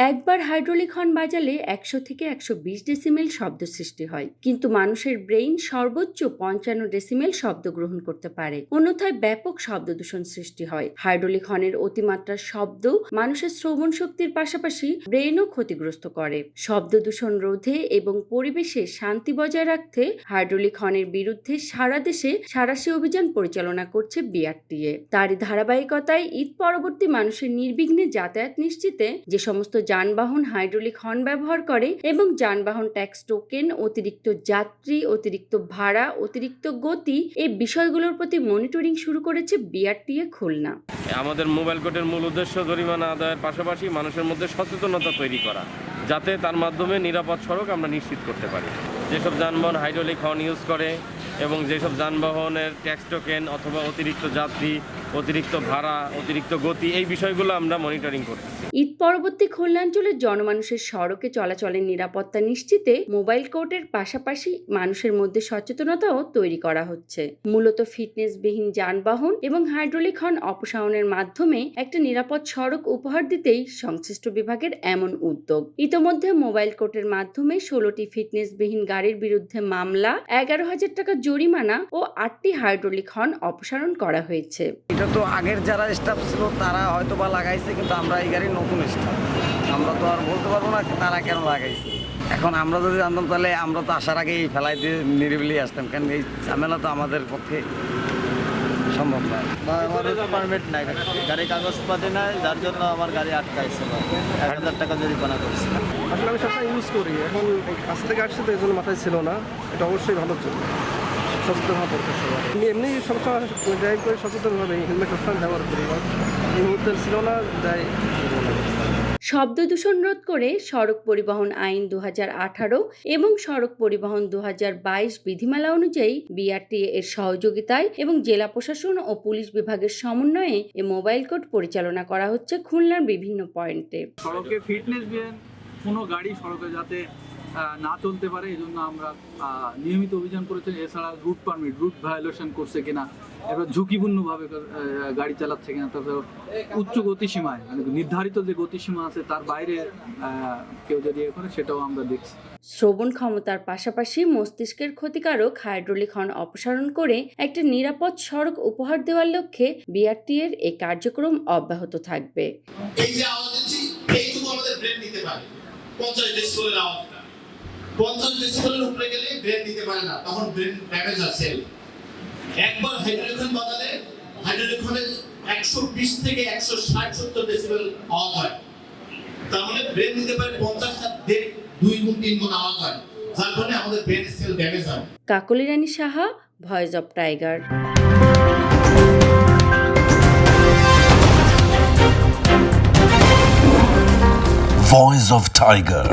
একবার hydraulic horn বাজালে ১০০ থেকে ১২০ decimal শব্দ সৃষ্টি হয়, কিন্তু মানুষের ব্রেইন সর্বোচ্চ ৫৫ ডেসিমেল শব্দ গ্রহণ করতে পারে। অন্যথায় ব্যাপক শব্দ দূষণ সৃষ্টি হয়। হাইড্রোলিক হর্নের অতিমাত্রার শব্দ মানুষের শ্রবণ শক্তির পাশাপাশি ব্রেইনও ক্ষতিগ্রস্ত করে। শব্দ দূষণ রোধে এবং পরিবেশে শান্তি বজায় রাখতে হাইড্রোলিক হর্নের বিরুদ্ধে সারা দেশে সাঁড়াশি অভিযান পরিচালনা করছে বিআরটিএ। তারই ধারাবাহিকতায় ঈদ পরবর্তী মানুষের নির্বিঘ্নে যাতায়াত নিশ্চিতে যে সমস্ত যানবাহন হাইড্রোলিক হর্ন ব্যবহার করে এবং যানবাহন ট্যাক্স টোকেন, অতিরিক্ত যাত্রী, অতিরিক্ত ভাড়া, অতিরিক্ত গতি এই বিষয়গুলোর প্রতি মনিটরিং শুরু করেছে বিআরটিএ খুলনা। আমাদের মোবাইল কোর্টের মূল উদ্দেশ্য জরিমানা আদায়ের পাশাপাশি মানুষের মধ্যে সচেতনতা তৈরি করা, যাতে তার মাধ্যমে নিরাপদ সড়ক আমরা নিশ্চিত করতে পারি। যেসব যানবাহন হাইড্রোলিক হর্ন ইউজ করে এবং যেসব যানবাহনের ট্যাক্স টোকেন অথবা অতিরিক্ত যাত্রী, অতিরিক্ত ভাড়া, অতিরিক্ত গতি এই বিষয়গুলো আমরা মনিটরিং করছি। ঈদ পরবর্তী খুলনাঞ্চলের জনমানুষের সড়কে চলাচলের নিরাপত্তা নিশ্চিতে মোবাইল কোর্টের পাশাপাশি মানুষের মধ্যে সচেতনতাও তৈরি করা হচ্ছে। মূলত ফিটনেসবিহীন যানবাহন এবং হাইড্রোলিক হর্ন অপসারণের মাধ্যমে একটা নিরাপদ সড়ক উপহার দিতেই সংশ্লিষ্ট বিভাগের এমন উদ্যোগ। ইতোমধ্যে মোবাইল কোর্টের মাধ্যমে 16টি ফিটনেসবিহীন গাড়ির বিরুদ্ধে মামলা, 11,000 টাকা জরিমানা ও 8টি হাইড্রোলিক হর্ন অপসারণ করা হয়েছে। এটা তো আগের যারা স্টাফ ছিল তারা হয়তো বা লাগাইছে, কিন্তু আমরা এই গাড়ির নতুন স্টাফ, আমরা তো আর বলতে পারবো না তারা কেন লাগাইছে। এখন আমরা যদি জানতাম তাহলে আমরা তো আসার আগে এই ফেলাই দিয়ে নিরিবিলি আসতাম, কারণ এই ঝামেলা তো আমাদের পক্ষে সম্ভব নয়। আমাদের পারমিট নাই, গাড়ি কাগজপাতি নাই, যার জন্য আমার গাড়ি আটকাইছিল, 1,000 টাকা জরিমানা করছে। আসলে আমি সবসময় ইউজ করি, এখন কাছ থেকে আসছে তো এই জন্য মাথায় ছিল না। এটা অবশ্যই ভালো জন্য সচেতন হওয়া দরকার সবার। আমি এমনি সবসময় ড্রাইভ করে সচেতনভাবে হেলমেট সবসময় ব্যবহার করি, এই মুহূর্তে ছিল না তাই। শব্দ দূষণ রোধ করে সড়ক পরিবহন আইন 2018 এবং সড়ক পরিবহন 2022 বিধিমালা অনুযায়ী বিআরটিএ এর সহযোগিতায় এবং জেলা প্রশাসন ও পুলিশ বিভাগের সমন্বয়ে এই মোবাইল কোর্ট পরিচালনা করা হচ্ছে খুলনার বিভিন্ন পয়েন্টে। সড়কে ফিটনেস বিহীন কোনো গাড়ি সড়কে যাতে না চলতে পারে এই জন্য আমরা নিয়মিত অভিযান করেছি। এছাড়া রুট পারমিট, রুট ভায়োলেশন করছে কিনা, এবার ঝুঁকিপূর্ণভাবে গাড়ি চালাচ্ছে কিনা, তারপর উচ্চ গতিসীমায় মানে নির্ধারিত যে গতিসীমা আছে তার বাইরে কেউ যদি এ করে সেটাও আমরা দেখছি। শ্রবণ ক্ষমতার পাশাপাশি মস্তিষ্কের ক্ষতিকারক হাইড্রোলিক হর্ন অপসারণ করে একটা নিরাপদ সড়ক উপহার দেওয়ার লক্ষ্যে বিআরটিএর এই কার্যক্রম অব্যাহত থাকবে। এই যে আওয়াজ দিচ্ছি এইটুকু আমাদের ব্রেন নিতে পারে। 50 ডেসিবেলের আওয়াজটা 50 ডেসিবেলের উপরে গেলে ব্রেন নিতে পারে না, তখন ব্রেন ড্যামেজ আছে। একবার হাইড্রোলিক হর্ন বাজালে হাইড্রোলিক হর্নে 120 থেকে 160-70 ডেসিবেল আওয়াজ হয়, তার মানে ব্রেন নিতে পারে 50 থেকে 2 গুণ 3 গুণ আওয়াজ হয়, যার ফলে আমাদের ব্রেন সেল ড্যামেজ হয়। Kakoli Rani Saha, voice of tiger. Voice of Tiger.